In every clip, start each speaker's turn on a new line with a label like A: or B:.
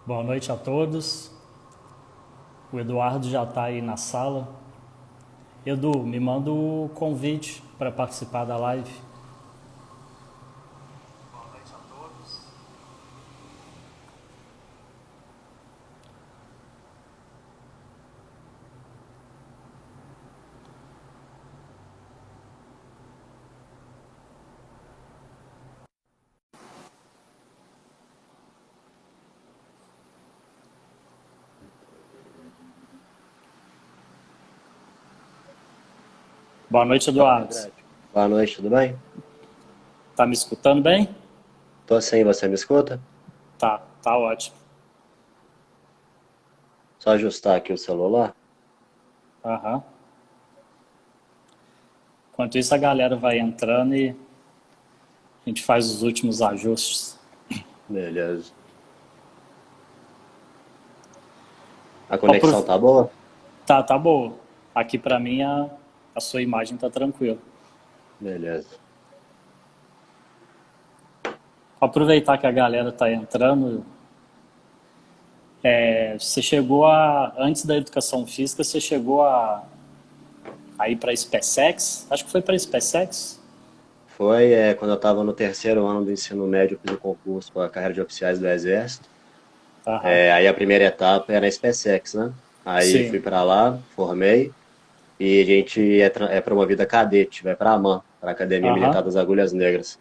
A: Boa noite a todos. O Eduardo já está aí na sala. Edu, me manda o convite para participar da live. Boa noite a todos. Boa noite,
B: Fala,
A: Eduardo.
B: Andrade. Boa noite, tudo bem?
A: Tá me escutando bem?
B: Tô sim, você me escuta?
A: Tá ótimo.
B: Só ajustar aqui o celular.
A: Aham. Enquanto isso, a galera vai entrando e a gente faz os últimos ajustes.
B: Beleza. A
A: Apro-
B: conexão tá boa?
A: Tá boa. Aqui para mim a sua imagem tá tranquila.
B: Beleza.
A: Aproveitar que a galera tá entrando, você chegou antes da educação física, você chegou a ir para a SpaceX? Acho que foi para a SpaceX?
B: Foi quando eu estava no terceiro ano do ensino médio, eu fiz o concurso para a carreira de oficiais do Exército.
A: Aham.
B: Aí a primeira etapa era a SpaceX, né? Aí
A: Sim.
B: fui para lá, formei, e a gente é promovido a cadete, vai para a AMAN, para a Academia
A: Aham.
B: Militar das Agulhas Negras.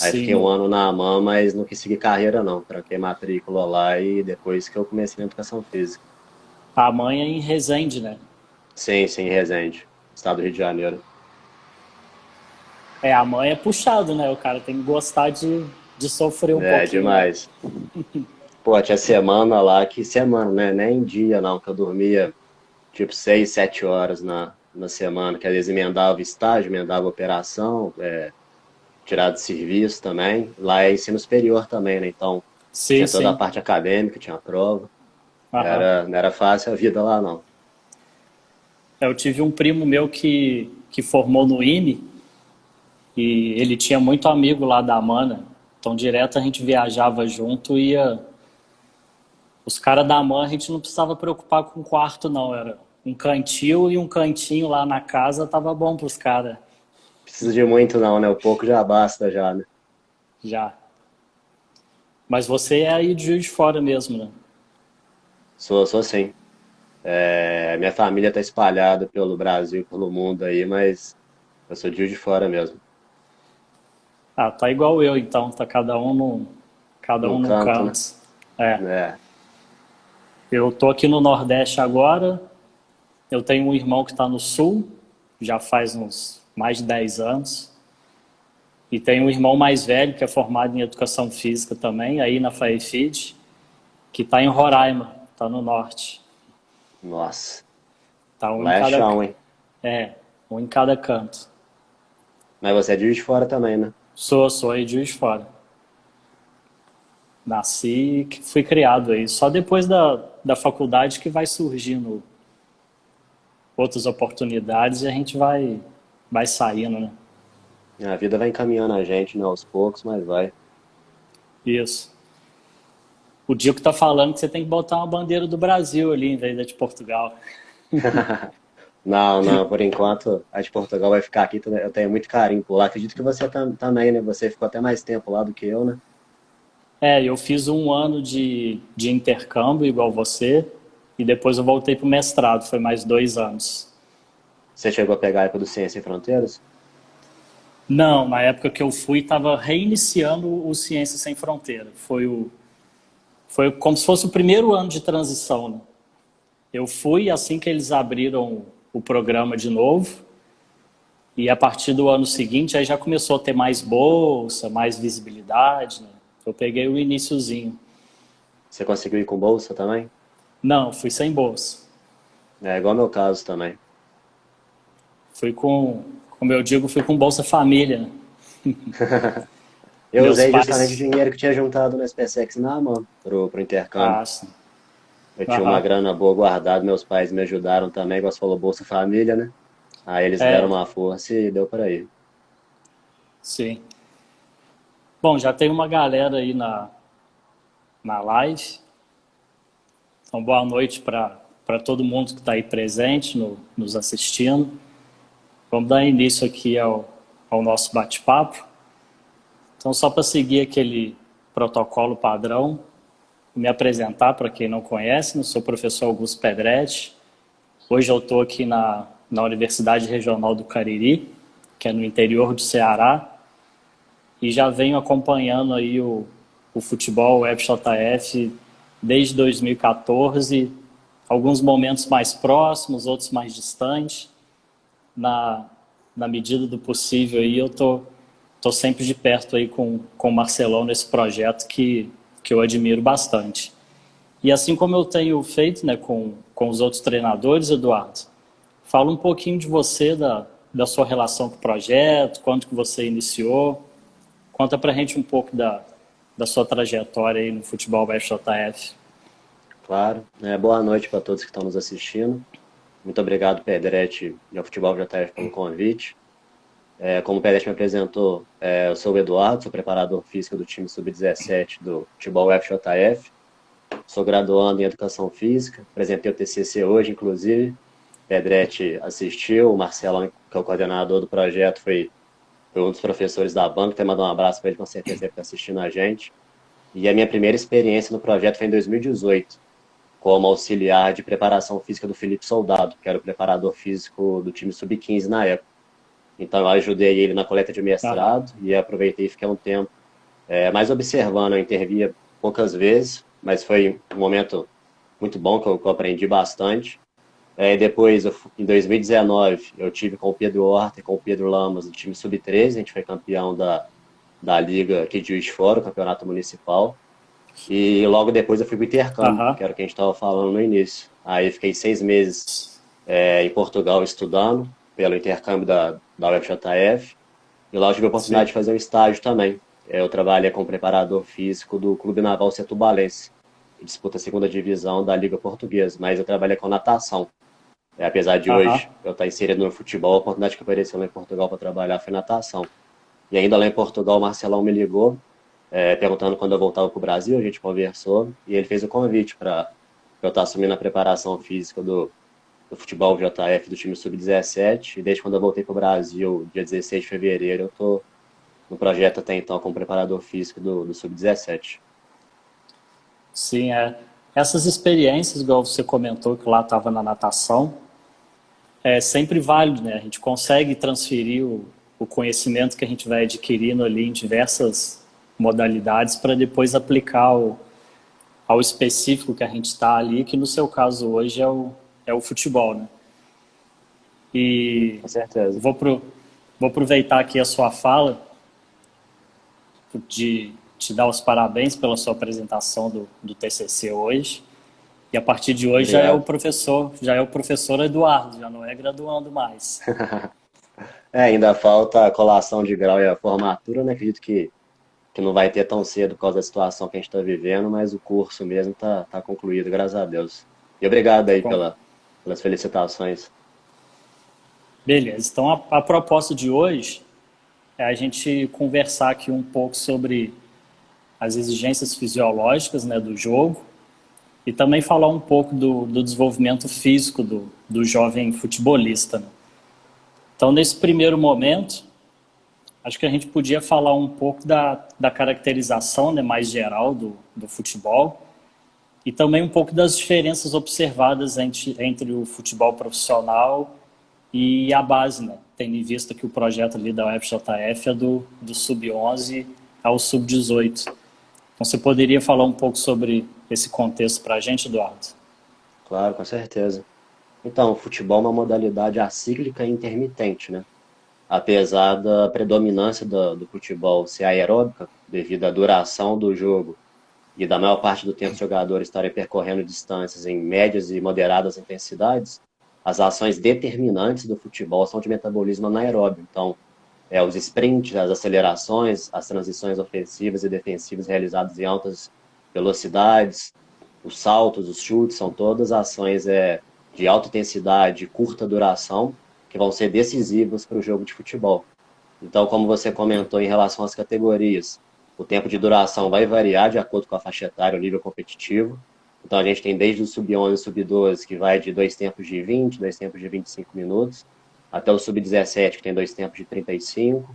B: Aí
A: Sim.
B: fiquei um ano na AMAN, mas não quis seguir carreira não, tranquei matrícula lá e depois que eu comecei na educação física.
A: A mãe é em Resende, né?
B: Sim, sim, Resende, estado do Rio de Janeiro.
A: A mãe é puxado, né? O cara tem que gostar de sofrer um
B: É
A: pouquinho, né?
B: demais. Pô, tinha semana lá, que semana, né? Nem dia não, que eu dormia tipo 6, 7 horas na semana, que às vezes emendava estágio, emendava operação, tirado de serviço também. Lá é ensino superior também, né? Então
A: Sim,
B: tinha toda a
A: sim.
B: parte acadêmica, tinha a prova.
A: Aham.
B: Não era fácil a vida lá, não.
A: Eu tive um primo meu que formou no IME e ele tinha muito amigo lá da Amana. Então, direto a gente viajava junto e ia. Os caras da AMAN a gente não precisava preocupar com o quarto, não. Era um cantil e um cantinho lá na casa, tava bom pros caras
B: Precisa de muito não, né? O pouco já basta já, né?
A: já. Mas você é aí de Juiz de Fora mesmo, né?
B: Sou sim. Minha família tá espalhada pelo Brasil, pelo mundo aí, mas eu sou de Juiz de Fora mesmo.
A: Ah, tá igual eu então, tá cada
B: Num
A: um num
B: canto, né?
A: canto. É.
B: É.
A: Eu tô aqui no Nordeste agora, eu tenho um irmão que está no Sul, já faz uns mais de 10 anos, e tenho um irmão mais velho que é formado em Educação Física também, aí na FAEFID, que está em Roraima, está no Norte.
B: Nossa,
A: Tá um em
B: lá é
A: cada,
B: chão, hein?
A: é, um em cada canto.
B: Mas você é de Juiz de Fora também, né?
A: Sou aí de Juiz de Fora. Nasci e fui criado aí. Só depois da faculdade que vai surgindo outras oportunidades e a gente vai saindo, né?
B: A vida vai encaminhando a gente, né, aos poucos, mas vai.
A: Isso. O Dico tá falando que você tem que botar uma bandeira do Brasil ali em vez da de Portugal.
B: Não, não, por enquanto a de Portugal vai ficar aqui. Eu tenho muito carinho por lá. Acredito que você também, né? Você ficou até mais tempo lá do que eu, né?
A: Eu fiz um ano de intercâmbio, igual você, e depois eu voltei pro mestrado, foi mais 2 anos.
B: Você chegou a pegar a época do Ciência Sem Fronteiras?
A: Não, na época que eu fui, estava reiniciando o Ciência Sem Fronteira. Foi como se fosse o primeiro ano de transição, né? Eu fui assim que eles abriram o programa de novo, e a partir do ano seguinte aí já começou a ter mais bolsa, mais visibilidade, né? Eu peguei o iniciozinho.
B: Você conseguiu ir com bolsa também?
A: Não, fui sem bolsa.
B: É igual ao meu caso também.
A: Fui como eu digo, fui com Bolsa Família, né?
B: Eu
A: Meus
B: usei justamente o
A: pais.
B: dinheiro que tinha juntado no SpaceX na mão pro intercâmbio.
A: Ah, sim.
B: Eu tinha uma
A: Aham.
B: grana boa guardada, meus pais me ajudaram também, igual você falou, Bolsa Família, né? Aí eles deram
A: É,
B: uma força e deu para ir.
A: sim. Bom, já tem uma galera aí na live. Então, boa noite para todo mundo que está aí presente, nos assistindo. Vamos dar início aqui ao nosso bate-papo. Então, só para seguir aquele protocolo padrão, me apresentar para quem não conhece, eu sou o professor Augusto Pedretti. Hoje eu estou aqui na Universidade Regional do Cariri, que é no interior do Ceará, e já venho acompanhando aí o futebol FJF desde 2014, alguns momentos mais próximos, outros mais distantes. Na medida do possível, aí eu tô sempre de perto aí com o Marcelão nesse projeto que eu admiro bastante. E assim como eu tenho feito, né, com os outros treinadores, Eduardo, fala um pouquinho de você, da sua relação com o projeto, quando que você iniciou. Conta pra gente um pouco da sua trajetória aí no futebol FJF.
B: Claro. Boa noite para todos que estão nos assistindo. Muito obrigado, Pedretti e ao Futebol JF pelo convite. Como o Pedretti me apresentou, eu sou o Eduardo, sou preparador físico do time Sub-17 do Futebol FJF. Sou graduando em Educação Física, apresentei o TCC hoje, inclusive. Pedretti assistiu, o Marcelão, que é o coordenador do projeto, foi um dos professores da banca, até mandar um abraço para ele, com certeza ele está assistindo a gente. E a minha primeira experiência no projeto foi em 2018, como auxiliar de preparação física do Felipe Soldado, que era o preparador físico do time Sub-15 na época. Então eu ajudei ele na coleta de mestrado e aproveitei e fiquei um tempo mais observando. Eu intervia poucas vezes, mas foi um momento muito bom que eu aprendi bastante. Depois, em 2019, eu tive com o Pedro Horta e com o Pedro Lamas do time Sub-13, a gente foi campeão da Liga aqui de Juiz de Fora, o campeonato municipal. E logo depois eu fui para o intercâmbio, que era o que a gente estava falando no início. Aí fiquei 6 meses em Portugal estudando, pelo intercâmbio da UFJF. E lá eu tive a oportunidade de fazer um estágio também. Eu trabalhei como preparador físico do Clube Naval Setubalense, que disputa a segunda divisão da Liga Portuguesa, mas eu trabalhei com natação. Apesar de hoje eu estar inserido no futebol, a oportunidade que apareceu lá em Portugal para trabalhar foi natação. E ainda lá em Portugal, o Marcelão me ligou, perguntando quando eu voltava para o Brasil, a gente conversou, e ele fez o convite para eu estar assumindo a preparação física do futebol JF do time Sub-17, e desde quando eu voltei para o Brasil, dia 16 de fevereiro, eu estou no projeto até então como preparador físico do Sub-17.
A: Sim, essas experiências, igual você comentou, que lá estava na natação, é sempre válido, né? A gente consegue transferir o conhecimento que a gente vai adquirindo ali em diversas modalidades para depois aplicar ao específico que a gente está ali, que no seu caso hoje é o futebol, né? E
B: com certeza.
A: Vou aproveitar aqui a sua fala de te dar os parabéns pela sua apresentação do TCC hoje. E a partir de hoje já é o professor Eduardo, já não é graduando mais.
B: Ainda falta a colação de grau e a formatura, né? Acredito que não vai ter tão cedo por causa da situação que a gente está vivendo, mas o curso mesmo tá concluído, graças a Deus. E obrigado aí pelas felicitações.
A: Beleza, então a proposta de hoje é a gente conversar aqui um pouco sobre as exigências fisiológicas, né, do jogo, e também falar um pouco do desenvolvimento físico do jovem futebolista, né? Então, nesse primeiro momento, acho que a gente podia falar um pouco da caracterização, né, mais geral do futebol, e também um pouco das diferenças observadas entre o futebol profissional e a base, né? Tendo em vista que o projeto ali da UFJF é do Sub-11 ao Sub-18. Então, você poderia falar um pouco sobre esse contexto para a gente, Eduardo?
B: Claro, com certeza. Então, o futebol é uma modalidade acíclica e intermitente, né? Apesar da predominância do futebol ser aeróbica, devido à duração do jogo e da maior parte do tempo os jogadores estarem percorrendo distâncias em médias e moderadas intensidades, as ações determinantes do futebol são de metabolismo anaeróbio. Então, os sprints, as acelerações, as transições ofensivas e defensivas realizadas em altas velocidades, os saltos, os chutes, são todas ações de alta intensidade, curta duração, que vão ser decisivas para o jogo de futebol. Então, como você comentou em relação às categorias, o tempo de duração vai variar de acordo com a faixa etária, o nível competitivo. Então a gente tem desde o sub-11 e sub-12, que vai de 2 tempos de 20, 2 tempos de 25 minutos, até o sub-17, que tem 2 tempos de 35,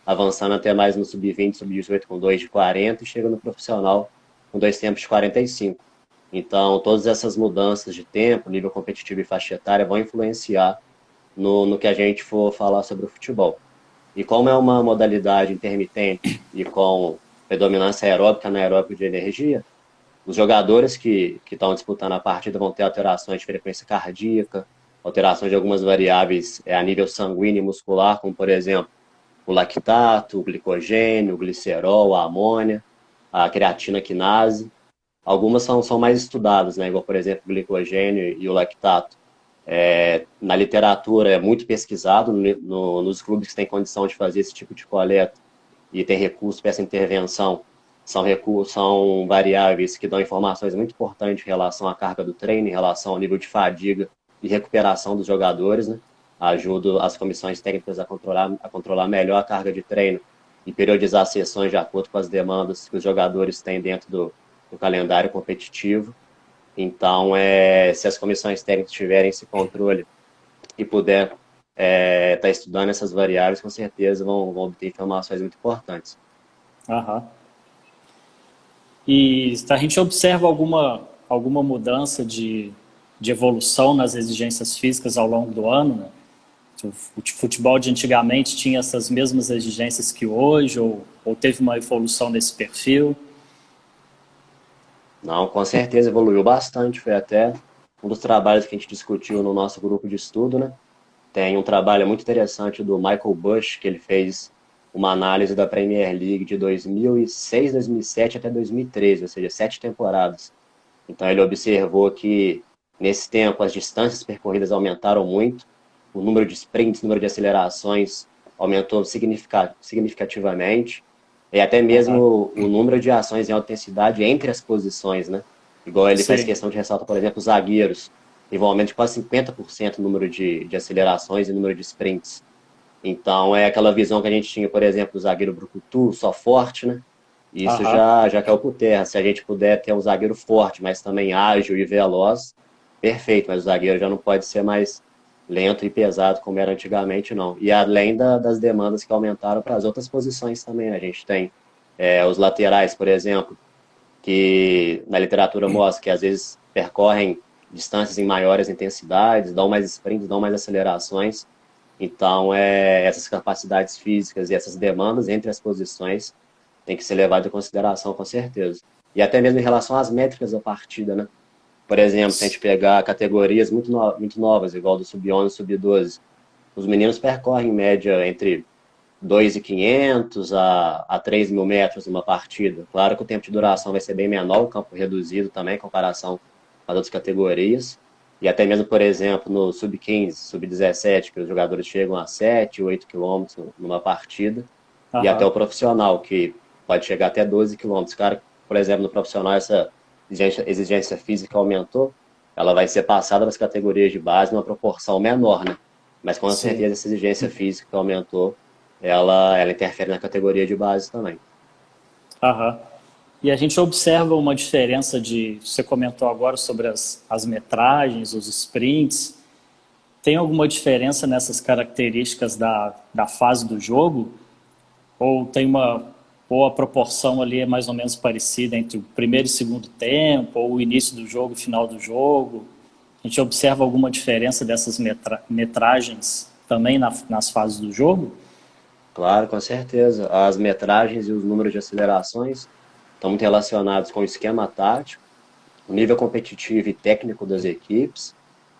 B: avançando até mais no sub-20, sub-18 com 2 de 40 e chega no profissional com 2 tempos de 45. Então todas essas mudanças de tempo, nível competitivo e faixa etária vão influenciar no que a gente for falar sobre o futebol. E como é uma modalidade intermitente e com predominância aeróbica anaeróbica de energia, os jogadores que estão disputando a partida vão ter alterações de frequência cardíaca, alterações de algumas variáveis a nível sanguíneo e muscular, como, por exemplo, o lactato, o glicogênio, o glicerol, a amônia, a creatina quinase. Algumas são mais estudadas, né? Igual, por exemplo, o glicogênio e o lactato. Na literatura é muito pesquisado, nos clubes que têm condição de fazer esse tipo de coleta e tem recurso para essa intervenção, são variáveis que dão informações muito importantes em relação à carga do treino, em relação ao nível de fadiga e recuperação dos jogadores, né? Ajuda as comissões técnicas a controlar melhor a carga de treino e periodizar as sessões de acordo com as demandas que os jogadores têm dentro do calendário competitivo. Então, se as comissões técnicas tiverem esse controle e puder estar estudando essas variáveis, com certeza vão obter informações muito importantes.
A: Aham. E a gente observa alguma mudança de evolução nas exigências físicas ao longo do ano, né? O futebol de antigamente tinha essas mesmas exigências que hoje, ou teve uma evolução nesse perfil?
B: Não, com certeza evoluiu bastante. Foi até um dos trabalhos que a gente discutiu no nosso grupo de estudo, né? Tem um trabalho muito interessante do Michael Bush, que ele fez uma análise da Premier League de 2006, 2007 até 2013, ou seja, 7 temporadas. Então ele observou que nesse tempo as distâncias percorridas aumentaram muito, o número de sprints, o número de acelerações aumentou significativamente, e até mesmo o número de ações em alta intensidade entre as posições, né? Igual ele faz questão de ressaltar, por exemplo, os zagueiros. Teve um aumento de quase 50% no número de acelerações e número de sprints. Então, é aquela visão que a gente tinha, por exemplo, do zagueiro brucutu, só forte, né? Isso já caiu por terra. Se a gente puder ter um zagueiro forte, mas também ágil e veloz, perfeito. Mas o zagueiro já não pode ser mais lento e pesado como era antigamente, não. E além das demandas que aumentaram para as outras posições também, né? A gente tem os laterais, por exemplo, que na literatura mostra que às vezes percorrem distâncias em maiores intensidades, dão mais sprints, dão mais acelerações. Então, essas capacidades físicas e essas demandas entre as posições têm que ser levadas em consideração, com certeza. E até mesmo em relação às métricas da partida, né? Por exemplo, se a gente pegar categorias muito novas, igual do sub-11 e sub-12, os meninos percorrem em média entre 2.500 a 3.000 metros numa partida. Claro que o tempo de duração vai ser bem menor, o campo reduzido também em comparação com as outras categorias. E até mesmo, por exemplo, no sub-15, sub-17, que os jogadores chegam a 7, 8 quilômetros numa partida. E até o profissional, que pode chegar até 12 quilômetros. Claro, por exemplo, no profissional essa exigência física aumentou, ela vai ser passada para as categorias de base numa proporção menor, né? Mas com certeza essa exigência física que aumentou, ela interfere na categoria de base também.
A: E a gente observa uma diferença você comentou agora sobre as metragens, os sprints. Tem alguma diferença nessas características da fase do jogo? Ou a proporção ali é mais ou menos parecida entre o primeiro e segundo tempo, ou o início do jogo e o final do jogo? A gente observa alguma diferença dessas metragens também nas fases do jogo?
B: Claro, com certeza. As metragens e os números de acelerações estão muito relacionados com o esquema tático, o nível competitivo e técnico das equipes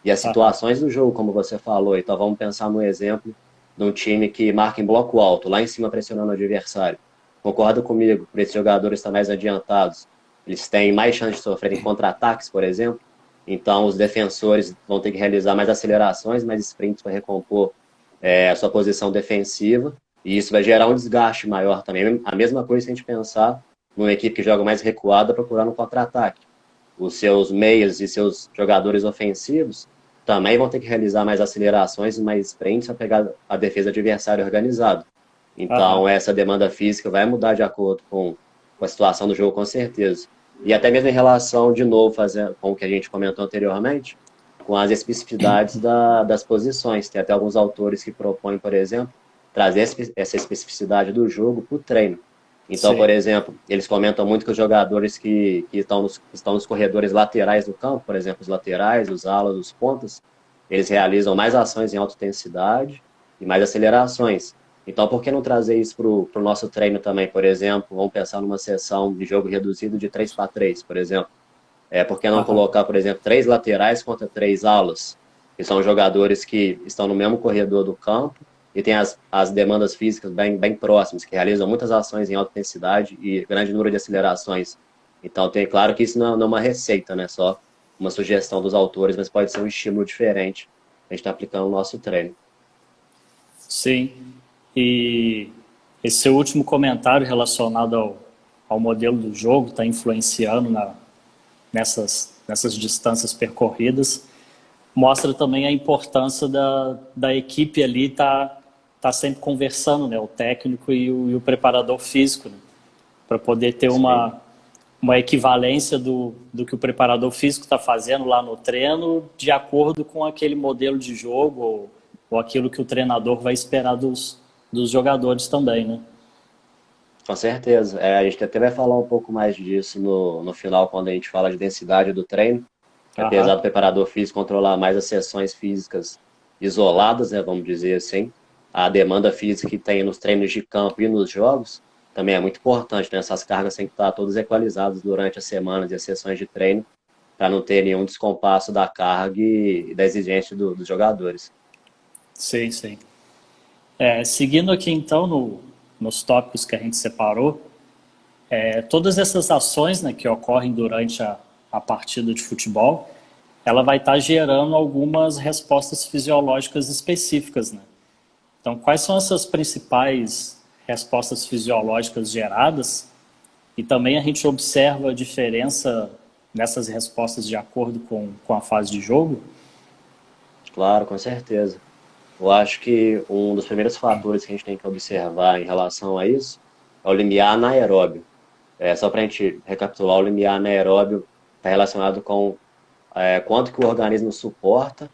B: e as situações do jogo, como você falou. Então vamos pensar no exemplo de um time que marca em bloco alto, lá em cima pressionando o adversário. Concorda comigo, por esses jogadores estar mais adiantados, eles têm mais chance de sofrerem contra-ataques, por exemplo. Então os defensores vão ter que realizar mais acelerações, mais sprints para recompor a sua posição defensiva. E isso vai gerar um desgaste maior também. A mesma coisa se a gente pensar numa equipe que joga mais recuada procurando um contra-ataque. Os seus meias e seus jogadores ofensivos também vão ter que realizar mais acelerações e mais sprints para pegar a defesa adversária organizado. Então, essa demanda física vai mudar de acordo com a situação do jogo, com certeza. E até mesmo em relação, de novo, com o que a gente comentou anteriormente, com as especificidades das posições. Tem até alguns autores que propõem, por exemplo, trazer essa especificidade do jogo para o treino. Então, por
A: Sim.
B: exemplo, eles comentam muito que os jogadores que estão nos corredores laterais do campo, por exemplo, os laterais, os alas, os pontas, eles realizam mais ações em alta intensidade e mais acelerações. Então, por que não trazer isso para o nosso treino também, por exemplo? Vamos pensar numa sessão de jogo reduzido de 3-3, por exemplo. Por que não
A: Aham.
B: colocar, por exemplo, 3 laterais contra 3 alas, que são jogadores que estão no mesmo corredor do campo e têm as demandas físicas bem próximas, que realizam muitas ações em alta intensidade e grande número de acelerações. Então, tem claro que isso não é uma receita, né? Só uma sugestão dos autores, mas pode ser um estímulo diferente que a gente está aplicando no nosso treino.
A: Sim. E esse seu último comentário relacionado ao modelo do jogo está influenciando nessas distâncias percorridas, mostra também a importância da equipe ali tá sempre conversando, né? O técnico e o preparador físico, né? Para poder ter
B: Sim.
A: uma equivalência do que o preparador físico está fazendo lá no treino, de acordo com aquele modelo de jogo ou aquilo que o treinador vai esperar dos jogadores também, né?
B: Com certeza. A gente até vai falar um pouco mais disso no final, quando a gente fala de densidade do treino. Que apesar
A: Aham.
B: do preparador físico controlar mais as sessões físicas isoladas, né, vamos dizer assim, a demanda física que tem nos treinos de campo e nos jogos também é muito importante, né? Essas cargas têm que estar todas equalizadas durante as semanas e as sessões de treino para não ter nenhum descompasso da carga e da exigência dos jogadores.
A: Sim, sim. Seguindo aqui então nos tópicos que a gente separou, todas essas ações, né, que ocorrem durante a partida de futebol, ela vai estar gerando algumas respostas fisiológicas específicas, né? Então, quais são essas principais respostas fisiológicas geradas? E também a gente observa a diferença nessas respostas de acordo com a fase de jogo?
B: Claro, com certeza. Eu acho que um dos primeiros fatores que a gente tem que observar em relação a isso é o limiar anaeróbio. Só para a gente recapitular, o limiar anaeróbio está relacionado com quanto que o organismo suporta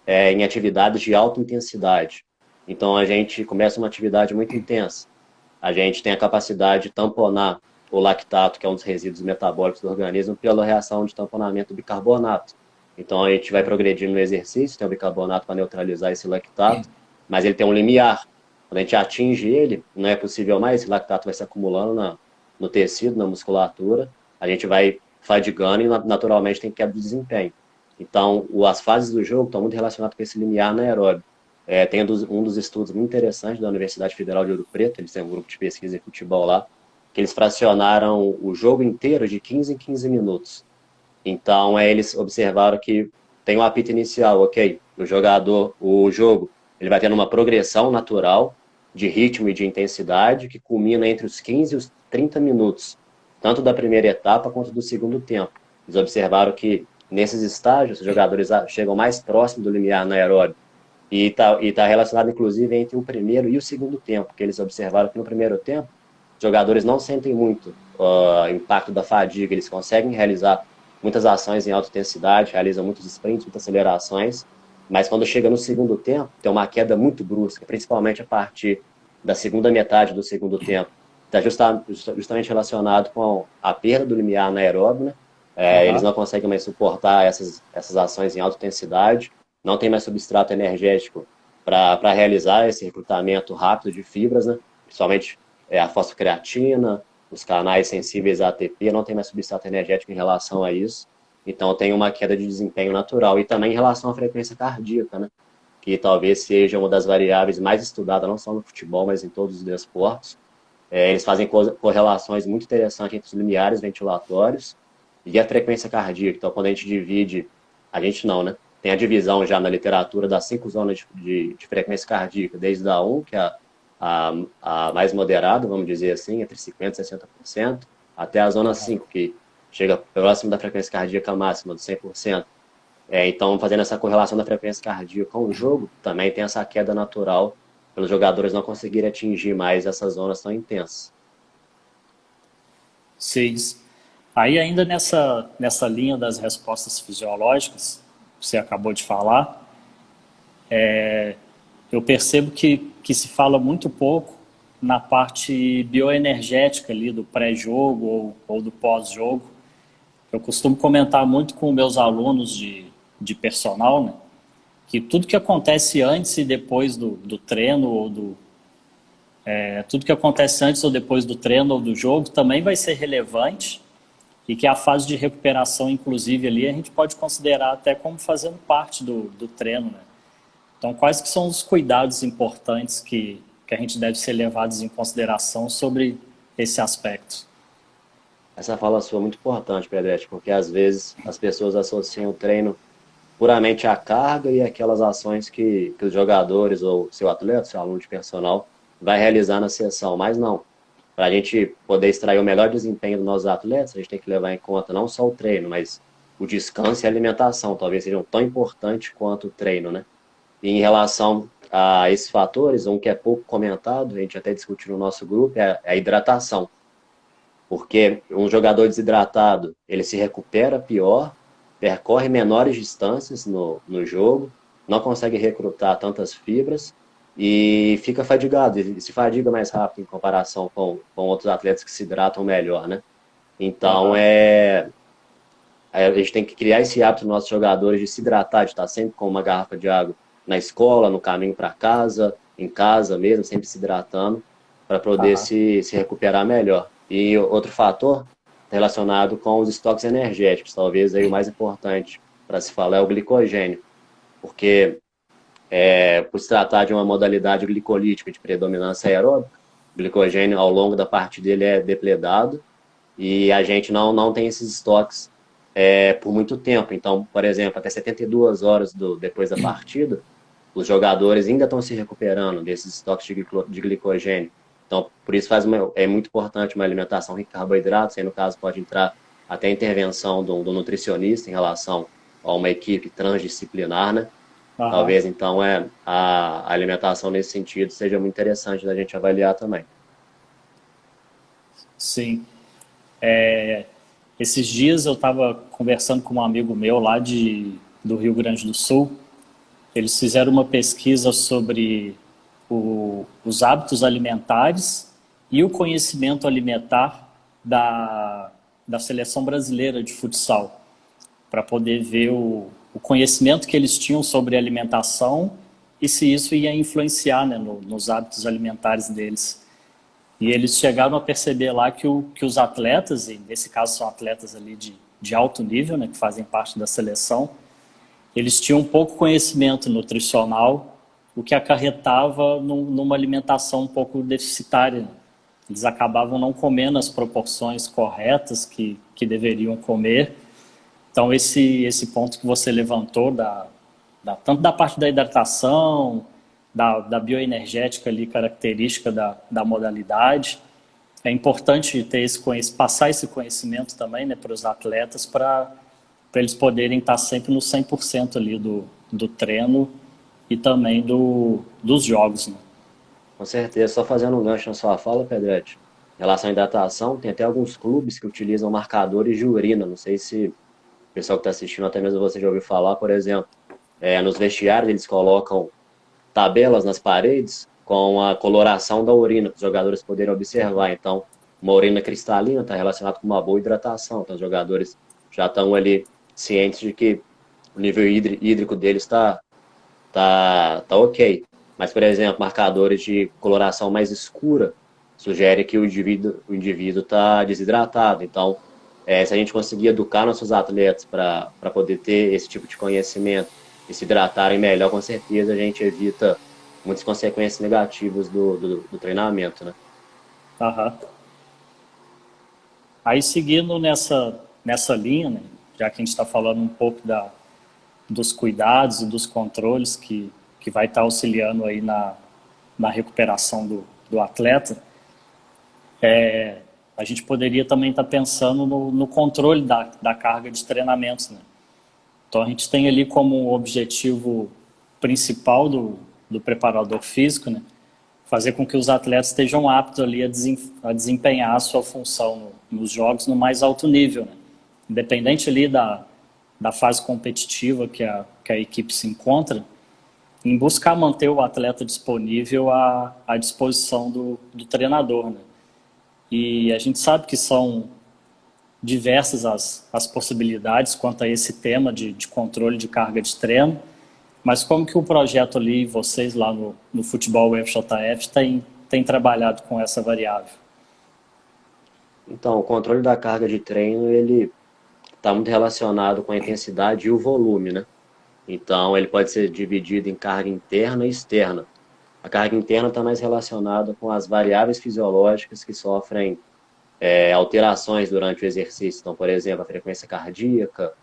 B: em atividades de alta intensidade. Então, a gente começa uma atividade muito intensa. A gente tem a capacidade de tamponar o lactato, que é um dos resíduos metabólicos do organismo, pela reação de tamponamento do bicarbonato. Então, a gente vai progredindo no exercício, tem o bicarbonato para neutralizar esse lactato, mas ele tem um limiar. Quando a gente atinge ele, não é possível mais, esse lactato vai se acumulando no tecido, na musculatura, a gente vai fadigando e naturalmente tem queda de desempenho. Então, as fases do jogo estão muito relacionadas com esse limiar anaeróbio. Tem um dos estudos muito interessantes da Universidade Federal de Ouro Preto, eles têm um grupo de pesquisa em futebol lá, que eles fracionaram o jogo inteiro de 15 em 15 minutos. Então, eles observaram que tem um apito inicial, ok, o jogo, ele vai tendo uma progressão natural de ritmo e de intensidade que culmina entre os 15 e os 30 minutos, tanto da primeira etapa quanto do segundo tempo. Eles observaram que nesses estágios os jogadores chegam mais próximo do limiar anaeróbio e tá relacionado, inclusive, entre o primeiro e o segundo tempo, que eles observaram que no primeiro tempo os jogadores não sentem muito impacto da fadiga, eles conseguem realizar muitas ações em alta intensidade, realizam muitos sprints, muitas acelerações, mas quando chega no segundo tempo, tem uma queda muito brusca, principalmente a partir da segunda metade do segundo tempo. Está justamente relacionado com a perda do limiar anaeróbio, né? Eles
A: Aham.
B: não conseguem mais suportar essas ações em alta intensidade, não tem mais substrato energético para realizar esse recrutamento rápido de fibras, né? Principalmente a fosfocreatina, os canais sensíveis a ATP, não tem mais substrato energético em relação a isso. Então tem uma queda de desempenho natural. E também em relação à frequência cardíaca, né? Que talvez seja uma das variáveis mais estudadas, não só no futebol, mas em todos os desportos. Eles fazem correlações muito interessantes entre os limiares ventilatórios e a frequência cardíaca. Então, quando a gente divide, a gente não, né? Tem a divisão já na literatura das 5 zonas de frequência cardíaca, desde a 1, que é a mais moderada, vamos dizer assim, entre 50% e 60%, até a zona 5, que chega próximo da frequência cardíaca máxima, do 100%. Então, fazendo essa correlação da frequência cardíaca com o jogo, também tem essa queda natural, pelos jogadores não conseguirem atingir mais essas zonas tão intensas.
A: Sim. Aí ainda nessa linha das respostas fisiológicas, que você acabou de falar, eu percebo que se fala muito pouco na parte bioenergética ali do pré-jogo ou do pós-jogo. Eu costumo comentar muito com meus alunos de personal, né, que tudo que acontece antes e depois do treino tudo que acontece antes ou depois do treino ou do jogo também vai ser relevante e que a fase de recuperação, inclusive, ali a gente pode considerar até como fazendo parte do treino, né? Então, quais que são os cuidados importantes que a gente deve ser levados em consideração sobre esse aspecto?
B: Essa fala sua é muito importante, Pedretti, porque às vezes as pessoas associam o treino puramente à carga e aquelas ações que os jogadores ou seu atleta, seu aluno de personal vai realizar na sessão, mas não. Para a gente poder extrair o melhor desempenho dos nossos atletas, a gente tem que levar em conta não só o treino, mas o descanso e a alimentação, talvez sejam tão importantes quanto o treino, né? E em relação a esses fatores, um que é pouco comentado, a gente até discutiu no nosso grupo, é a hidratação. Porque um jogador desidratado, ele se recupera pior, percorre menores distâncias no jogo, não consegue recrutar tantas fibras e fica fadigado, e se fadiga mais rápido em comparação com outros atletas que se hidratam melhor, né? Então,
A: Aham.
B: a gente tem que criar esse hábito nos nossos jogadores de se hidratar, de estar sempre com uma garrafa de água na escola, no caminho para casa, em casa mesmo, sempre se hidratando, para poder
A: Aham.
B: se recuperar melhor. E outro fator relacionado com os estoques energéticos, talvez aí o mais importante para se falar é o glicogênio, porque por se tratar de uma modalidade glicolítica de predominância aeróbica, o glicogênio ao longo da parte dele é depletado e a gente não tem esses estoques por muito tempo. Então, por exemplo, até 72 horas depois da partida, os jogadores ainda estão se recuperando desses estoques de glicogênio. Então, por isso é muito importante uma alimentação rica em carboidratos, aí no caso pode entrar até a intervenção do nutricionista em relação a uma equipe transdisciplinar, né?
A: Aham.
B: Talvez, então, a alimentação nesse sentido seja muito interessante da gente avaliar também.
A: Sim. Esses dias eu estava conversando com um amigo meu lá do Rio Grande do Sul. Eles fizeram uma pesquisa sobre os hábitos alimentares e o conhecimento alimentar da seleção brasileira de futsal, para poder ver o conhecimento que eles tinham sobre alimentação e se isso ia influenciar, né, nos hábitos alimentares deles. E eles chegaram a perceber lá que os atletas, e nesse caso são atletas ali de alto nível, né, que fazem parte da seleção, eles tinham pouco conhecimento nutricional, o que acarretava numa alimentação um pouco deficitária. Eles acabavam não comendo as proporções corretas que deveriam comer. Então, esse ponto que você levantou, tanto da parte da hidratação, da bioenergética ali, característica da modalidade, é importante ter passar esse conhecimento também, né, para os atletas, para eles poderem estar sempre no 100% ali do treino e também dos jogos, né?
B: Com certeza, só fazendo um gancho na sua fala, Pedretti, em relação à hidratação, tem até alguns clubes que utilizam marcadores de urina. Não sei se o pessoal que está assistindo, até mesmo você já ouviu falar, por exemplo, nos vestiários eles colocam tabelas nas paredes com a coloração da urina, para os jogadores poderem observar. Então, uma urina cristalina está relacionada com uma boa hidratação. Então, os jogadores já estão ali cientes de que o nível hídrico deles tá ok. Mas, por exemplo, marcadores de coloração mais escura sugere que o indivíduo está desidratado. Então, se a gente conseguir educar nossos atletas para poder ter esse tipo de conhecimento e se hidratarem melhor, com certeza a gente evita muitas consequências negativas do treinamento, né?
A: Aham. Aí, seguindo nessa linha, né, já que a gente está falando um pouco dos cuidados e dos controles que vai estar auxiliando aí na recuperação do atleta, a gente poderia também estar pensando no controle da carga de treinamentos, né? Então, a gente tem ali como objetivo principal do preparador físico, né, fazer com que os atletas estejam aptos ali a desempenhar a sua função nos jogos no mais alto nível, né? Independente ali da fase competitiva que a equipe se encontra, em buscar manter o atleta disponível à disposição do treinador, né? E a gente sabe que são diversas as possibilidades quanto a esse tema de controle de carga de treino, mas como que o projeto ali, vocês lá no Futebol UFJF, tem trabalhado com essa variável?
B: Então, o controle da carga de treino, ele está muito relacionado com a intensidade e o volume, né? Então, ele pode ser dividido em carga interna e externa. A carga interna está mais relacionada com as variáveis fisiológicas que sofrem alterações durante o exercício. Então, por exemplo, a frequência cardíaca,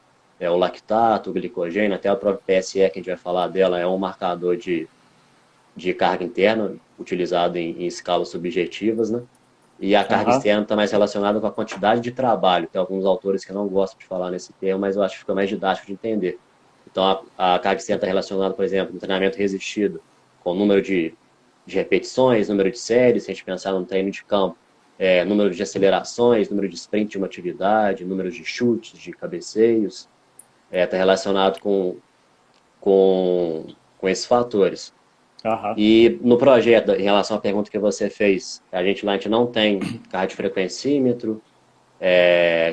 B: o lactato, o glicogênio, até a própria PSE, que a gente vai falar dela, é um marcador de carga interna utilizado em escalas subjetivas, né? E a carga
A: Aham.
B: externa está mais relacionada com a quantidade de trabalho. Tem alguns autores que não gostam de falar nesse termo, mas eu acho que fica mais didático de entender. Então, a carga externa está relacionada, por exemplo, no treinamento resistido, com o número de repetições, número de séries, se a gente pensar num treino de campo, número de acelerações, número de sprint de uma atividade, número de chutes, de cabeceios, está relacionado com esses fatores.
A: Aham.
B: E no projeto, em relação à pergunta que você fez, a gente não tem carga de frequencímetro,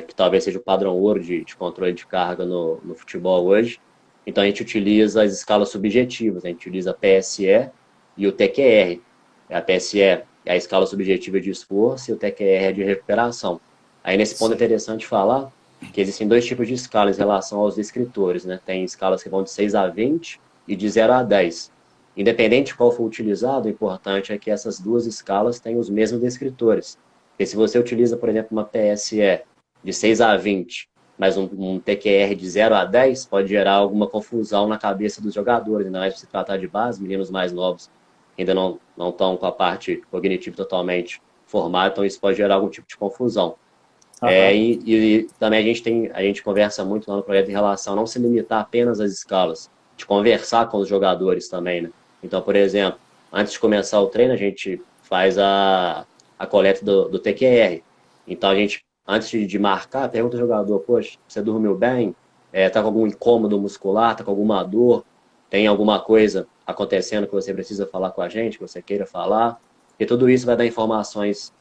B: que talvez seja o padrão ouro de controle de carga no futebol hoje. Então a gente utiliza as escalas subjetivas, a gente utiliza a PSE e o TQR. A PSE é a escala subjetiva de esforço e o TQR é de recuperação. Aí nesse ponto é
A: Sim.
B: interessante falar que existem dois tipos de escalas em relação aos descritores, né? Tem escalas que vão de 6 a 20 e de 0 a 10. Independente de qual for utilizado, o importante é que essas duas escalas tenham os mesmos descritores. Porque se você utiliza, por exemplo, uma PSE de 6 a 20, mas um TQR de 0 a 10, pode gerar alguma confusão na cabeça dos jogadores, ainda mais se tratar de base, meninos mais novos ainda não estão com a parte cognitiva totalmente formada, então isso pode gerar algum tipo de confusão.
A: Aham.
B: E também a gente conversa muito lá no projeto em relação a não se limitar apenas às escalas, de conversar com os jogadores também, né? Então, por exemplo, antes de começar o treino, a gente faz a coleta do TQR. Então, a gente, antes de marcar, pergunta ao jogador, poxa, você dormiu bem? Tá com algum incômodo muscular? Tá com alguma dor? Tem alguma coisa acontecendo que você precisa falar com a gente, que você queira falar? E tudo isso vai dar informações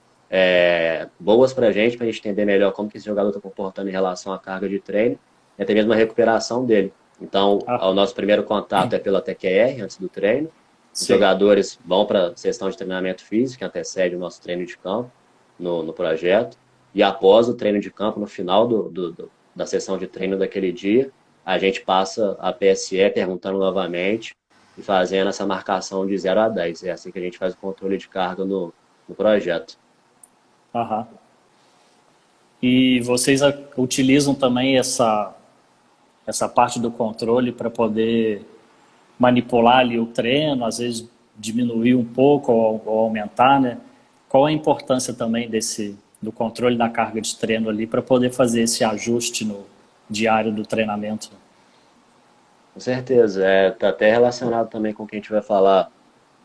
B: boas para a gente entender melhor como que esse jogador está comportando em relação à carga de treino e até mesmo a recuperação dele. Então, o
A: Aham.
B: nosso primeiro contato é pela TQR, antes do treino. Os
A: Sim.
B: jogadores vão para a sessão de treinamento físico, que antecede o nosso treino de campo no projeto. E após o treino de campo, no final da sessão de treino daquele dia, a gente passa a PSE perguntando novamente e fazendo essa marcação de 0 a 10. É assim que a gente faz o controle de carga no projeto.
A: Aham. E vocês utilizam também essa parte do controle para poder manipular ali o treino, às vezes diminuir um pouco ou aumentar, né? Qual a importância também do controle da carga de treino ali para poder fazer esse ajuste no diário do treinamento?
B: Com certeza, está até relacionado também com o que a gente vai falar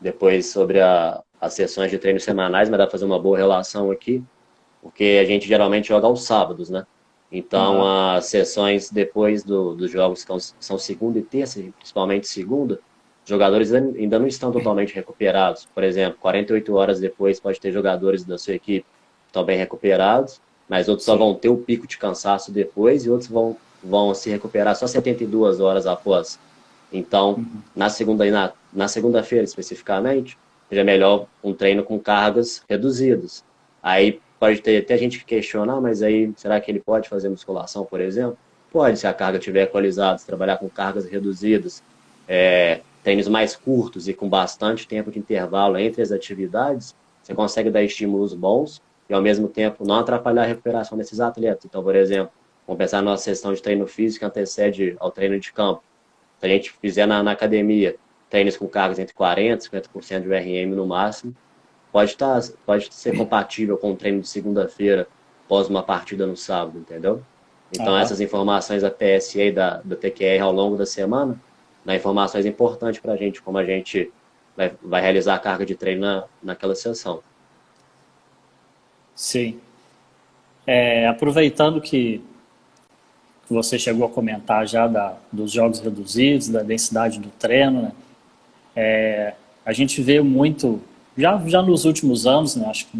B: depois sobre as sessões de treinos semanais, mas dá para fazer uma boa relação aqui, porque a gente geralmente joga aos sábados, né? Então,
A: Aham.
B: as sessões depois dos jogos que são segunda e terça, principalmente segunda, os jogadores ainda não estão totalmente recuperados. Por exemplo, 48 horas depois pode ter jogadores da sua equipe que estão bem recuperados, mas outros só
A: Sim.
B: vão ter o pico de cansaço depois e outros vão se recuperar só 72 horas após. Então, na segunda na segunda-feira especificamente, seja melhor um treino com cargas reduzidas. Aí pode ter até gente que questiona, mas aí será que ele pode fazer musculação, por exemplo? Pode, se a carga estiver equalizada, se trabalhar com cargas reduzidas, treinos mais curtos e com bastante tempo de intervalo entre as atividades, você consegue dar estímulos bons e ao mesmo tempo não atrapalhar a recuperação desses atletas. Então, por exemplo, vamos pensar na nossa sessão de treino físico que antecede ao treino de campo. Se a gente fizer na academia treinos com cargas entre 40% e 50% de VRM no máximo, pode ser compatível com o treino de segunda-feira após uma partida no sábado, entendeu? Então,
A: Aham.
B: essas informações da PSA e da TQR ao longo da semana, dá informações importantes para a gente, como a gente vai realizar a carga de treino naquela sessão.
A: Sim. Aproveitando que você chegou a comentar já dos jogos reduzidos, da densidade do treino, né? A gente vê muito, já nos últimos anos, né? Acho que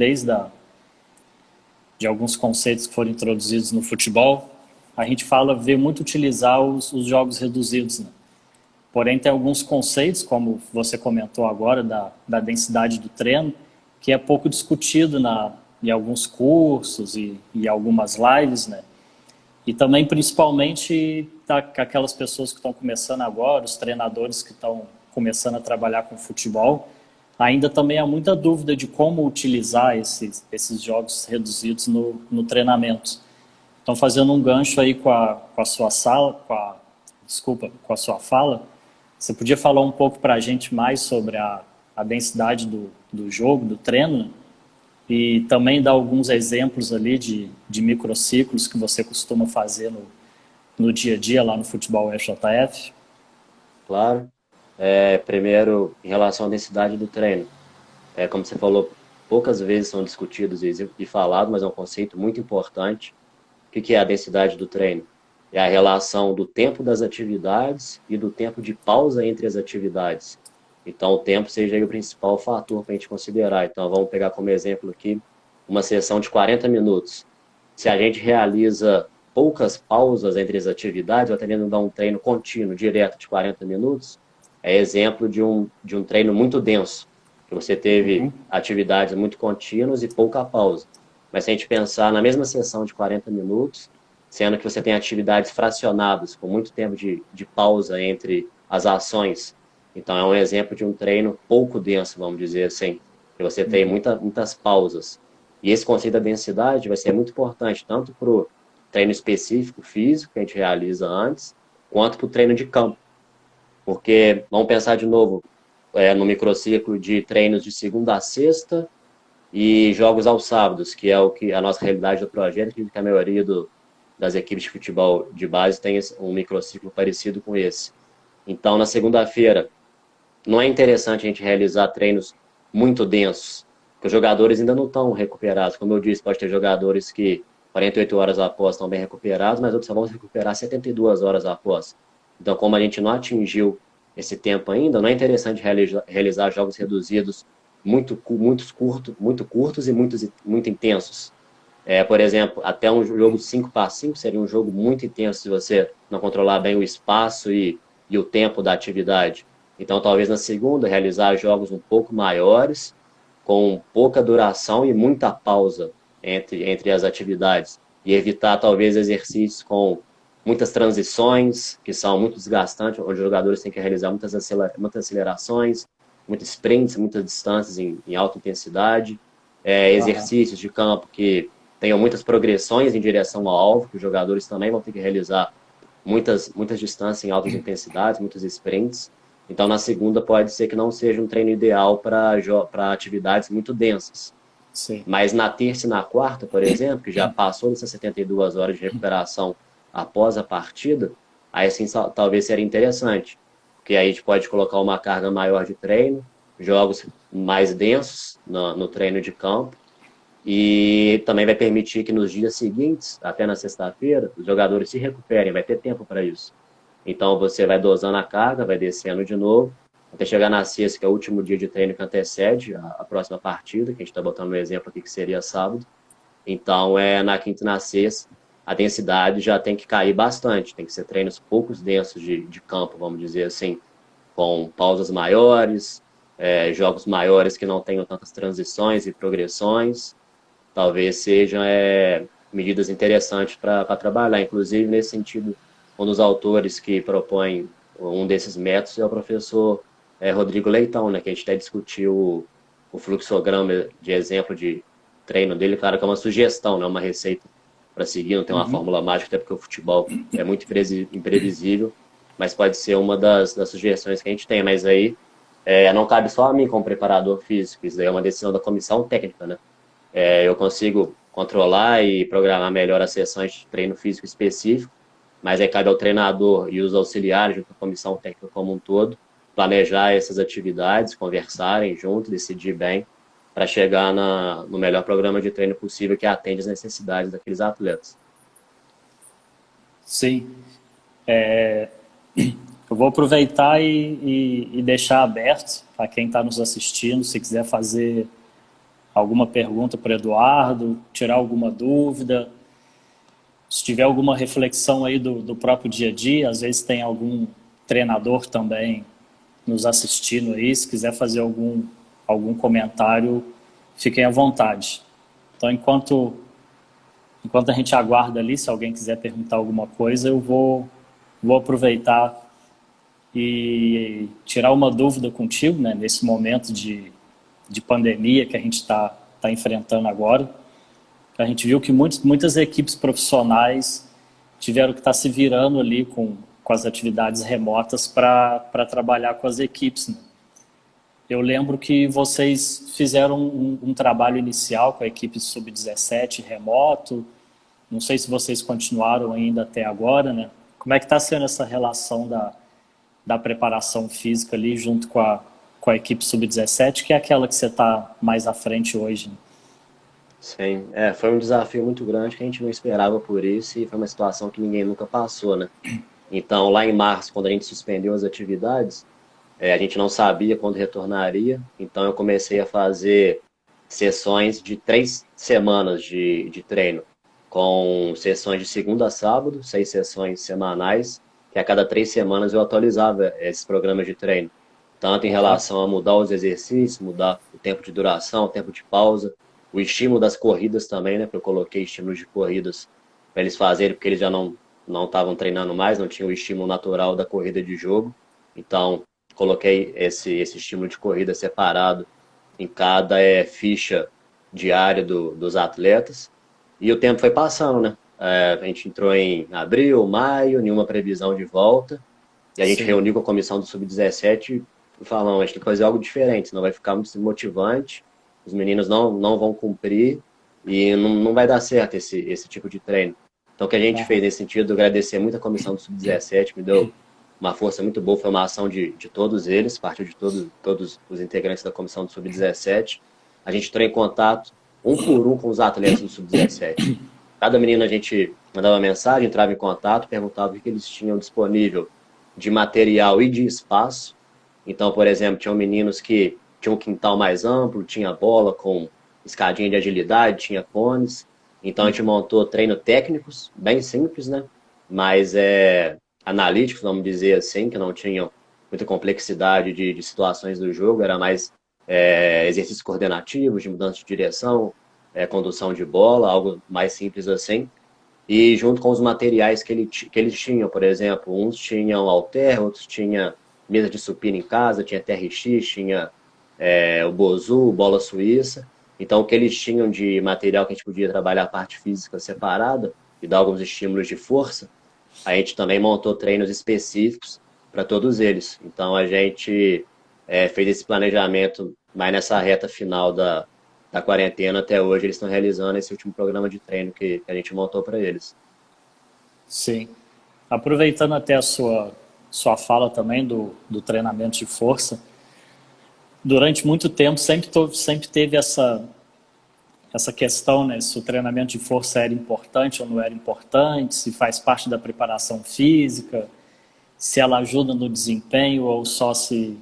A: de alguns conceitos que foram introduzidos no futebol, a gente vê muito utilizar os jogos reduzidos, né? Porém, tem alguns conceitos, como você comentou agora, da densidade do treino, que é pouco discutido em alguns cursos e algumas lives, né? E também, principalmente, aquelas pessoas que estão começando agora, os treinadores que estão começando a trabalhar com futebol, ainda também há muita dúvida de como utilizar esses jogos reduzidos no treinamento. Então, fazendo um gancho aí com a sua com a sua fala, você podia falar um pouco para a gente mais sobre a densidade do jogo, do treino, e também dar alguns exemplos ali de microciclos que você costuma fazer no dia a dia lá no futebol FJF?
B: Claro. Primeiro, em relação à densidade do treino. Como você falou, poucas vezes são discutidos e falados, mas é um conceito muito importante. O que é a densidade do treino? É a relação do tempo das atividades e do tempo de pausa entre as atividades. Então, o tempo seja aí o principal fator para a gente considerar. Então, vamos pegar como exemplo aqui uma sessão de 40 minutos. Se a gente realiza poucas pausas entre as atividades, ou até mesmo dar um treino contínuo, direto de 40 minutos, é exemplo de um treino muito denso, que você teve atividades muito contínuas e pouca pausa. Mas se a gente pensar na mesma sessão de 40 minutos, sendo que você tem atividades fracionadas, com muito tempo de pausa entre as ações, então é um exemplo de um treino pouco denso, vamos dizer assim, que você tem muitas pausas. E esse conceito da densidade vai ser muito importante, tanto para o treino específico, físico, que a gente realiza antes, quanto para o treino de campo. Porque, vamos pensar de novo, no microciclo de treinos de segunda a sexta e jogos aos sábados, que é o que a nossa realidade do projeto, que a maioria das equipes de futebol de base tem um microciclo parecido com esse. Então, na segunda-feira, não é interessante a gente realizar treinos muito densos, porque os jogadores ainda não estão recuperados. Como eu disse, pode ter jogadores que 48 horas após estão bem recuperados, mas outros só vão se recuperar 72 horas após. Então, como a gente não atingiu esse tempo ainda, não é interessante realizar jogos reduzidos muito curtos e muito intensos. Por exemplo, até um jogo 5x5 seria um jogo muito intenso se você não controlar bem o espaço e o tempo da atividade. Então, talvez na segunda, realizar jogos um pouco maiores, com pouca duração e muita pausa entre as atividades. E evitar, talvez, exercícios com muitas transições, que são muito desgastantes, onde os jogadores têm que realizar muitas acelerações, muitos sprints, muitas distâncias em alta intensidade. Exercícios de campo que tenham muitas progressões em direção ao alvo, que os jogadores também vão ter que realizar muitas distâncias em altas intensidades, muitos sprints. Então, na segunda, pode ser que não seja um treino ideal para atividades muito densas.
A: Sim.
B: Mas na terça e na quarta, por exemplo, que já passou dessas 72 horas de recuperação após a partida, aí sim talvez seria interessante. Porque aí a gente pode colocar uma carga maior de treino, jogos mais densos no treino de campo, e também vai permitir que nos dias seguintes, até na sexta-feira, os jogadores se recuperem, vai ter tempo para isso. Então você vai dosando a carga, vai descendo de novo, até chegar na sexta, que é o último dia de treino que antecede a próxima partida, que a gente está botando um exemplo aqui que seria sábado. Então, na quinta e na sexta, a densidade já tem que cair bastante, tem que ser treinos poucos densos de campo, vamos dizer assim, com pausas maiores, jogos maiores que não tenham tantas transições e progressões. Talvez sejam medidas interessantes para trabalhar. Inclusive, nesse sentido, um dos autores que propõe um desses métodos é o professor Rodrigo Leitão, né, que a gente até discutiu o fluxograma de exemplo de treino dele. Claro que é uma sugestão, não é uma receita para seguir, não tem uma fórmula mágica, até porque o futebol é muito imprevisível, mas pode ser uma das sugestões que a gente tem. Mas aí não cabe só a mim como preparador físico, isso daí é uma decisão da comissão técnica, né? Eu consigo controlar e programar melhor as sessões de treino físico específico, mas aí cabe ao treinador e os auxiliares, junto com a comissão técnica como um todo, planejar essas atividades, conversarem junto, decidir bem, para chegar no melhor programa de treino possível que atende as necessidades daqueles atletas.
A: Sim. Eu vou aproveitar e deixar aberto para quem está nos assistindo, se quiser fazer alguma pergunta para o Eduardo, tirar alguma dúvida, se tiver alguma reflexão aí do próprio dia a dia, às vezes tem algum treinador também nos assistindo aí, se quiser fazer algum comentário, fiquem à vontade. Então, enquanto a gente aguarda ali, se alguém quiser perguntar alguma coisa, eu vou aproveitar e tirar uma dúvida contigo, né, nesse momento de pandemia que a gente está enfrentando agora. A gente viu que muitas equipes profissionais tiveram que estar se virando ali com as atividades remotas para trabalhar com as equipes, né? Eu lembro que vocês fizeram um trabalho inicial com a equipe sub-17 remoto. Não sei se vocês continuaram ainda até agora, né? Como é que está sendo essa relação da preparação física ali junto com a equipe sub-17, que é aquela que você está mais à frente hoje, né?
B: Sim, foi um desafio muito grande que a gente não esperava por isso e foi uma situação que ninguém nunca passou, né? Então, lá em março, quando a gente suspendeu as atividades, a gente não sabia quando retornaria, então eu comecei a fazer sessões de 3 semanas de treino, com sessões de segunda a sábado, 6 sessões semanais, que a cada 3 semanas eu atualizava esses programas de treino, tanto em relação a mudar os exercícios, mudar o tempo de duração, o tempo de pausa, o estímulo das corridas também, né? Porque eu coloquei estímulos de corridas para eles fazerem, porque eles já não estavam treinando mais, não tinham o estímulo natural da corrida de jogo. Então, coloquei esse estímulo de corrida separado em cada ficha diária dos atletas. E o tempo foi passando, né? A gente entrou em abril, maio, nenhuma previsão de volta. E a gente
A: Sim.
B: reuniu com a comissão do Sub-17 e falamos, a gente tem que fazer algo diferente, senão vai ficar muito motivante, os meninos não vão cumprir e não vai dar certo esse tipo de treino. Então, o que a gente fez nesse sentido, agradecer muito a comissão do Sub-17, me deu uma força muito boa, foi uma ação de todos eles, partiu de todos os integrantes da comissão do Sub-17. A gente entrou em contato, um por um, com os atletas do Sub-17. Cada menino a gente mandava mensagem, entrava em contato, perguntava o que eles tinham disponível de material e de espaço. Então, por exemplo, tinham meninos que tinham um quintal mais amplo, tinha bola com escadinha de agilidade, tinha cones. Então, a gente montou treino técnicos, bem simples, né? Mas analíticos, vamos dizer assim, que não tinham muita complexidade de situações do jogo, era mais exercícios coordenativos, de mudança de direção, condução de bola, algo mais simples assim. E junto com os materiais que eles tinham, por exemplo, uns tinham halter, outros tinham mesa de supino em casa, tinha TRX, tinha o Bozu, bola suíça. Então, o que eles tinham de material que a gente podia trabalhar a parte física separada e dar alguns estímulos de força, a gente também montou treinos específicos para todos eles. Então, a gente fez esse planejamento mais nessa reta final da quarentena até hoje. Eles estão realizando esse último programa de treino que a gente montou para eles.
A: Sim. Aproveitando até a sua fala também do treinamento de força, durante muito tempo sempre teve essa questão, né, se o treinamento de força era importante ou não era importante, se faz parte da preparação física, se ela ajuda no desempenho ou só se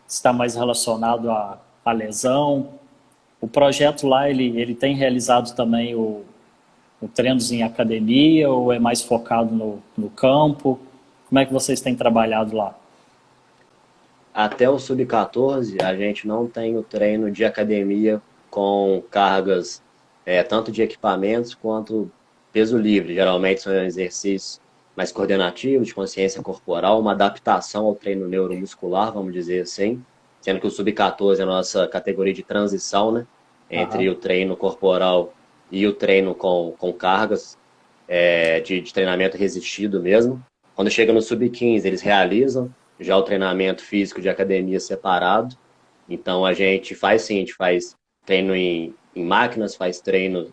A: está mais relacionado à lesão. O projeto lá, ele tem realizado também o treinos em academia ou é mais focado no campo? Como é que vocês têm trabalhado lá?
B: Até o Sub-14, a gente não tem o treino de academia com cargas tanto de equipamentos quanto peso livre. Geralmente são exercícios mais coordenativos, de consciência corporal, uma adaptação ao treino neuromuscular, vamos dizer assim. Sendo que o Sub-14 é a nossa categoria de transição, né? Entre o treino corporal e o treino com cargas de treinamento resistido mesmo. Quando chega no Sub-15, eles realizam já o treinamento físico de academia separado. Então, a gente faz sim, a gente faz treino em máquinas, faz treino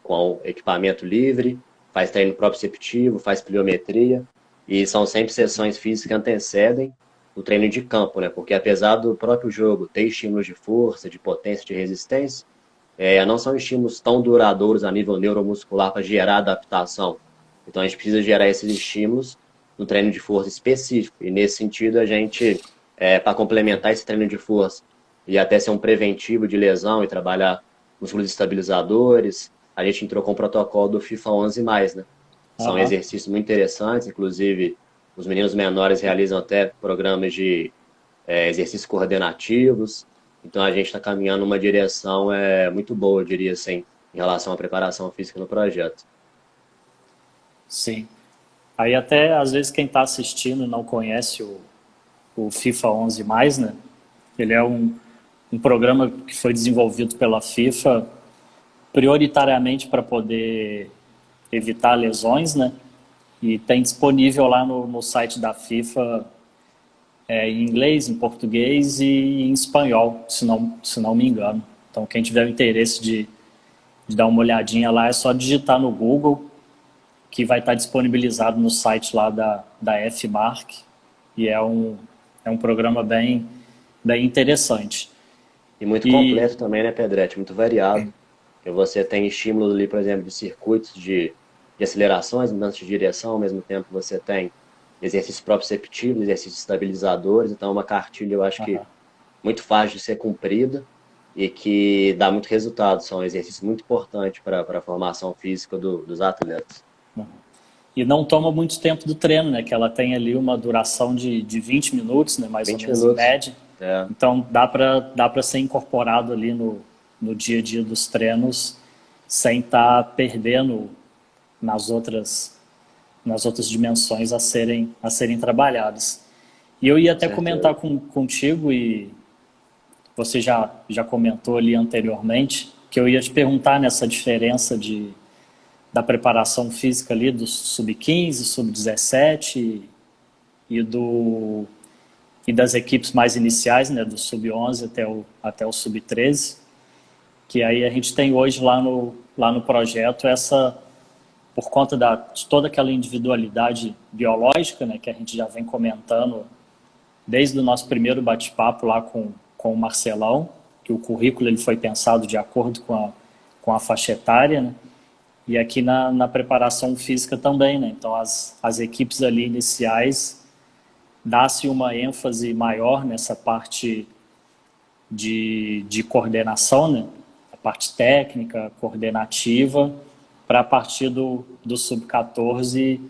B: com equipamento livre, faz treino proprioceptivo, faz pliometria. E são sempre sessões físicas que antecedem o treino de campo, né? Porque apesar do próprio jogo ter estímulos de força, de potência, de resistência, não são estímulos tão duradouros a nível neuromuscular para gerar adaptação. Então a gente precisa gerar esses estímulos no treino de força específico. E nesse sentido, a gente, para complementar esse treino de força e até ser um preventivo de lesão e trabalhar músculos estabilizadores, a gente entrou com o protocolo do FIFA 11+, né? São
A: Aham.
B: exercícios muito interessantes, inclusive os meninos menores realizam até programas de exercícios coordenativos. Então a gente está caminhando numa direção muito boa, eu diria assim, em relação à preparação física no projeto.
A: Sim. Aí até, às vezes, quem está assistindo não conhece o FIFA 11+, né? Ele é um programa que foi desenvolvido pela FIFA prioritariamente para poder evitar lesões, né? E tem disponível lá no site da FIFA em inglês, em português e em espanhol, se não me engano. Então, quem tiver o interesse de dar uma olhadinha lá, é só digitar no Google, que vai estar disponibilizado no site lá da FMARC. E é um programa bem interessante.
B: E muito
A: E,
B: completo também, né, Pedretti? Muito variado. Porque você tem estímulos ali, por exemplo, de circuitos de acelerações, mudanças de direção, ao mesmo tempo você tem exercícios proprioceptivos, exercícios estabilizadores. Então, é uma cartilha, eu acho que
A: aham,
B: muito fácil de ser cumprida e que dá muito resultado. São exercícios muito importantes para a formação física dos atletas.
A: e não toma muito tempo do treino, né? Que ela tem ali uma duração de 20 minutos, né? Mais ou
B: 20
A: menos em
B: minutos.
A: média.
B: É,
A: Então dá para ser incorporado ali no dia a dia dos treinos sem estar perdendo nas outras dimensões a serem trabalhadas. E eu ia
B: com
A: até comentar
B: certeza.
A: contigo, e você já comentou ali anteriormente, que eu ia te perguntar nessa diferença da preparação física ali do sub-15, sub-17 e e das equipes mais iniciais, né, do sub-11 até o sub-13, que aí a gente tem hoje lá no projeto por conta de toda aquela individualidade biológica, né, que a gente já vem comentando desde o nosso primeiro bate-papo lá com o Marcelão, que o currículo ele foi pensado de acordo com a faixa etária, né? E aqui na preparação física também, né? Então as equipes ali iniciais dá-se uma ênfase maior nessa parte de coordenação, né? A parte técnica, coordenativa, para a partir do sub-14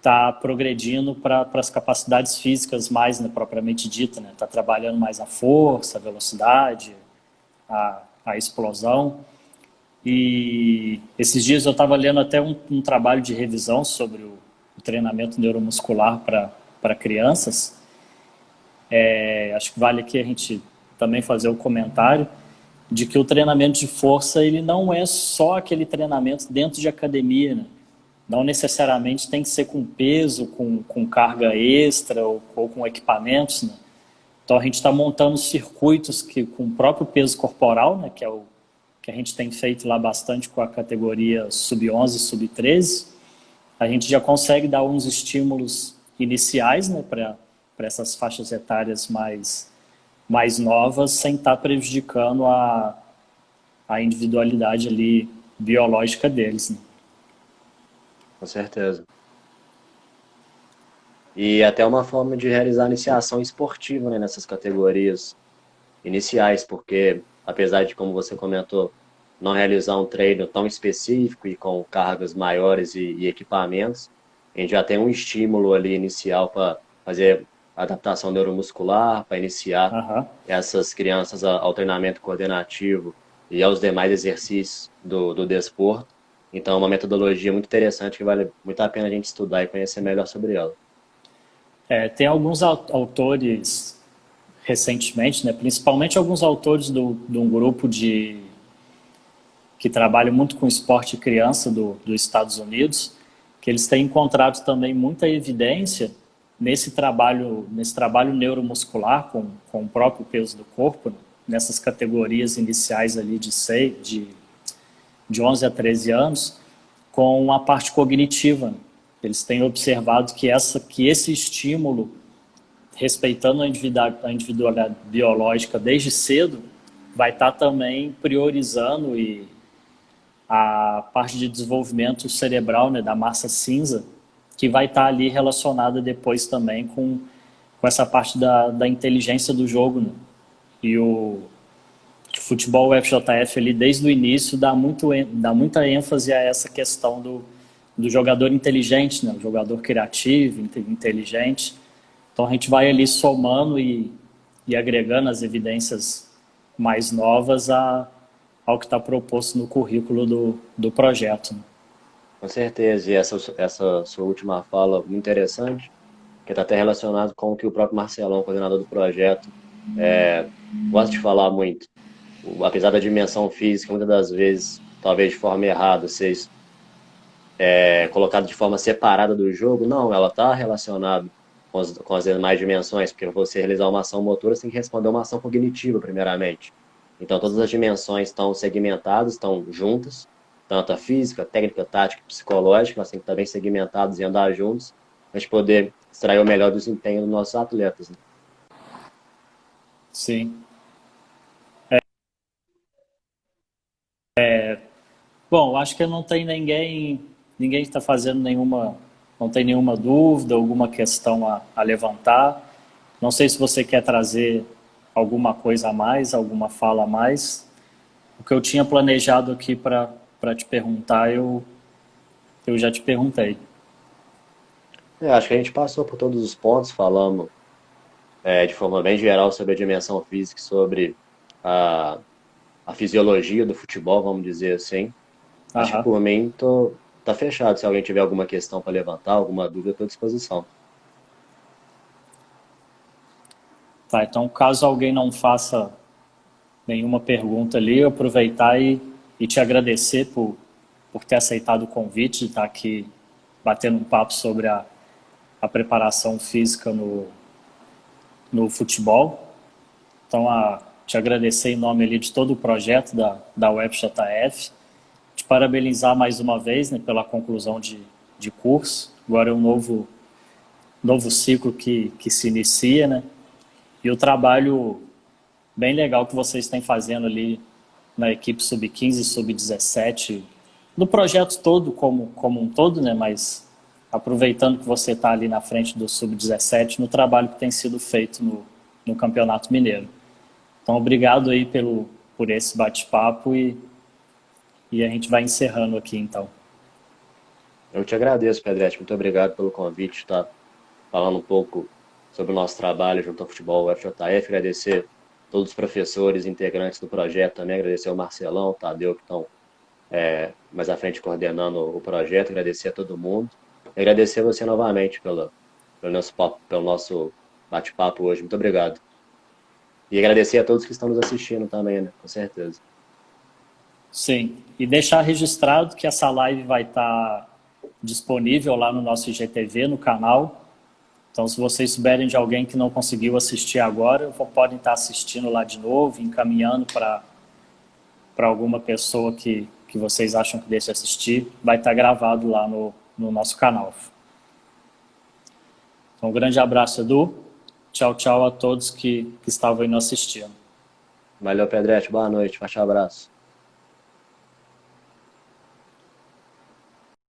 A: tá progredindo para as capacidades físicas mais, né, propriamente dita, né? Tá trabalhando mais a força, a velocidade, a explosão. E esses dias eu estava lendo até um trabalho de revisão sobre o treinamento neuromuscular para crianças. Acho que vale aqui a gente também fazer o comentário de que o treinamento de força ele não é só aquele treinamento dentro de academia, né? Não necessariamente tem que ser com peso, com carga extra ou com equipamentos, né? Então a gente está montando circuitos que com o próprio peso corporal, né, que é o que a gente tem feito lá bastante com a categoria sub-11 e sub-13, a gente já consegue dar uns estímulos iniciais, né, para essas faixas etárias mais novas, sem estar prejudicando a individualidade ali biológica deles, né?
B: Com certeza. E até uma forma de realizar iniciação esportiva, né, nessas categorias iniciais, porque apesar de, como você comentou, não realizar um treino tão específico e com cargas maiores e equipamentos, a gente já tem um estímulo ali inicial para fazer adaptação neuromuscular, para iniciar
A: Aham.
B: essas crianças ao treinamento coordenativo e aos demais exercícios do desporto. Então, é uma metodologia muito interessante que vale muito a pena a gente estudar e conhecer melhor sobre ela.
A: Tem alguns autores recentemente, né, principalmente alguns autores de um grupo que trabalham muito com esporte e criança dos Estados Unidos, que eles têm encontrado também muita evidência nesse trabalho neuromuscular com o próprio peso do corpo, né, nessas categorias iniciais ali de 11 a 13 anos, com a parte cognitiva. Eles têm observado que esse estímulo respeitando a individualidade biológica desde cedo, vai estar também priorizando a parte de desenvolvimento cerebral, né, da massa cinza, que vai estar ali relacionada depois também com essa parte da inteligência do jogo, né? E o futebol FJF ali desde o início dá muita ênfase a essa questão do jogador inteligente, né? O jogador criativo, inteligente. Então a gente vai ali somando e agregando as evidências mais novas ao que está proposto no currículo do projeto, né?
B: Com certeza, e essa sua última fala muito interessante, que está até relacionado com o que o próprio Marcelão, coordenador do projeto, gosta de falar muito. Apesar da dimensão física, muitas das vezes, talvez de forma errada, ser colocada de forma separada do jogo, não, ela está relacionada com as demais dimensões, porque para você realizar uma ação motora, você tem que responder uma ação cognitiva, primeiramente. Então, todas as dimensões estão segmentadas, estão juntas, tanto a física, a técnica, a tática e psicológica, elas têm que estar bem segmentadas e andar juntos, para a gente poder extrair o melhor desempenho dos nossos atletas, né?
A: Sim. Bom, acho que não tem ninguém está fazendo não tem nenhuma dúvida, alguma questão a levantar. Não sei se você quer trazer alguma coisa a mais, alguma fala a mais. O que eu tinha planejado aqui para te perguntar, eu já te perguntei.
B: Acho que a gente passou por todos os pontos, falamos de forma bem geral sobre a dimensão física, sobre a, a fisiologia do futebol, vamos dizer assim. Acho que
A: Aham.
B: por mim tá fechado. Se alguém tiver alguma questão para levantar, alguma dúvida, estou à disposição.
A: Tá, então caso alguém não faça nenhuma pergunta ali, eu aproveitar e te agradecer por ter aceitado o convite de estar aqui batendo um papo sobre a preparação física no futebol. Então, te agradecer em nome ali de todo o projeto da UFJF, te parabenizar mais uma vez, né, pela conclusão de curso. Agora é um novo ciclo que se inicia, né? E o trabalho bem legal que vocês têm fazendo ali na equipe sub-15 e sub-17, no projeto todo como um todo, né? Mas aproveitando que você está ali na frente do sub-17 no trabalho que tem sido feito no Campeonato Mineiro. Então, obrigado aí por esse bate-papo e a gente vai encerrando aqui, então.
B: Eu te agradeço, Pedretti. Muito obrigado pelo convite, estar falando um pouco sobre o nosso trabalho junto ao futebol FJF. Agradecer todos os professores integrantes do projeto também. Agradecer ao Marcelão, ao Tadeu, que estão mais à frente coordenando o projeto. Agradecer a todo mundo. E agradecer a você novamente pelo nosso bate-papo hoje. Muito obrigado. E agradecer a todos que estão nos assistindo também, né? Com certeza.
A: Sim, e deixar registrado que essa live vai estar disponível lá no nosso IGTV, no canal. Então, se vocês souberem de alguém que não conseguiu assistir agora, podem estar assistindo lá de novo, encaminhando para alguma pessoa que vocês acham que deixe assistir. Vai estar gravado lá no nosso canal. Então, um grande abraço, Edu. Tchau, tchau a todos que estavam aí nos assistindo.
B: Valeu, Pedretti. Boa noite. Forte abraço.